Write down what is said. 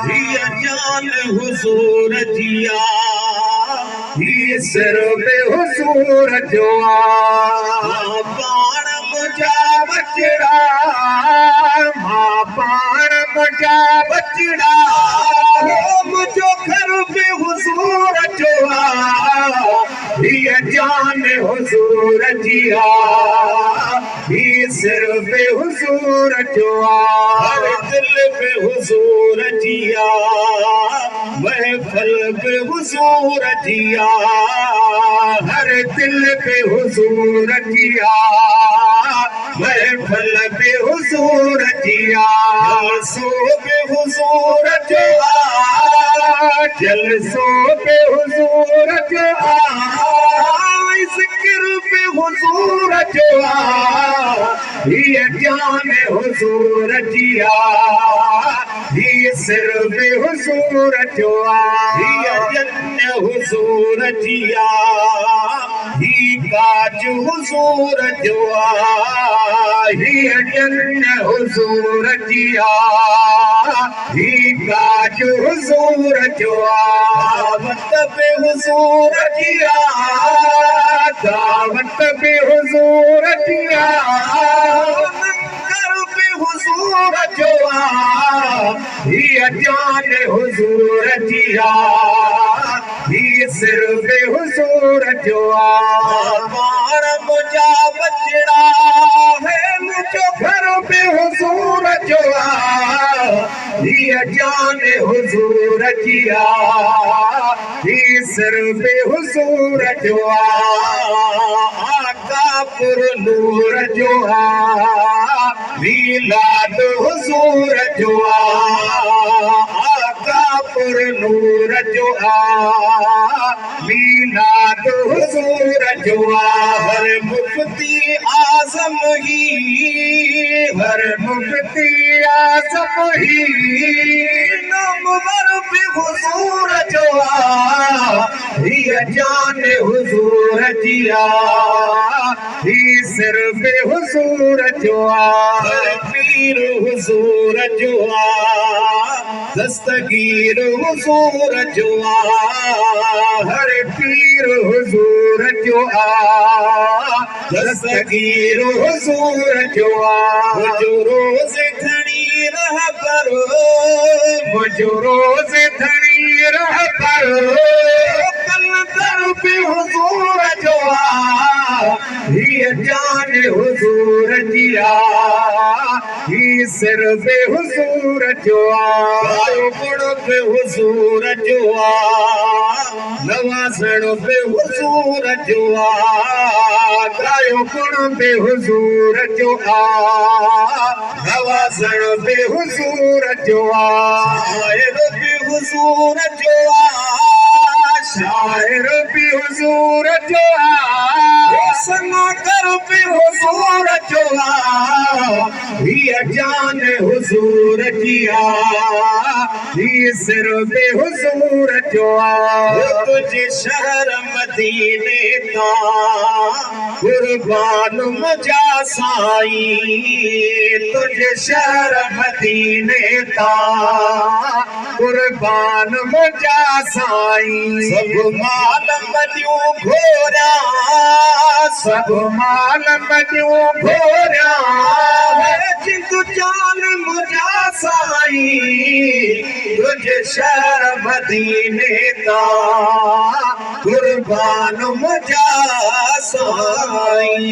हिय जान हुजूर जिया ही सिर पे हुजूर जो पाण मुंहिंजा बचड़ा मां पाण मुंहिंजा बचड़ा मुंहिंजो घर पे हुजूर जो हिय जान हुजूर जिया ही सिर पे हुजूर जो हर दिल पे हुजूर जिया महफिल पे हुजूर जिया हर दिल पे हुजूर जिया महफिल पे हुजूर जिया जलसों पे हुजूर जो जलसों पे हुजूर जो जिक्र पे हुजूर जो हिय जान हुजूर जिया ही सिर पे हुजूर जो हिय जन हुजूर जिया ही काज हुजूर जो हिय जन हुजूर जिया ही काज हुजूर जो दावत पे हुजूर जिया दावत पे हुजूर जिया कर पे हुजूर जो हिय जान हुजूर जिया ही सिर पे हुजूर जो पाण मुंहिंजा बचड़ा है मुंहिंजो घर पे हुजूर जो हिय जान हुजूर जिया ही सिर पे हुजूर जो आका पुर नूर जो मीलाद हुजूर जो आका पुर नूर जो मीलाद हुजूर जो हर मुफ्ती आज़म ही हर मुफ्ती आज़म ही नामवर पे हुजूर जो हिय जान हुजूर जिया ही सिर पे हुजूर जो हर पीर हुजूर जो दस्तगीर हुजूर जो हर पीर हुजूर जो दस्तगीर हुजूर जो रोज़ खड़ी रह पर मुझो रोज़ खड़ी रह पर कलंदर पे हुजूर जो हिय जान हुजूर जिया ही सिर पे हुजूर जो गुण पे हुजूर जो नवाज़ण पे हुजूर जो गायो गुण पे हुजूर जो नवाज़ण पे हुजूर जो शायर पे हुजूर जो शायर पे हुजूर जो सनाकर पे हुजूर जो हिय जान हुजूर जिया ही सिर पे हुजूर जो तुझे शहर मदीने का कुर्बान मुझा साईं तुझे शहर मदीने का कुर्बान मुझा साईं सब माल मदियूं घोरा सब माल मदियूं घोरा जिंदु जान मुझा साईं तुझे शहर मदीने का कुर्बान मुझा साईं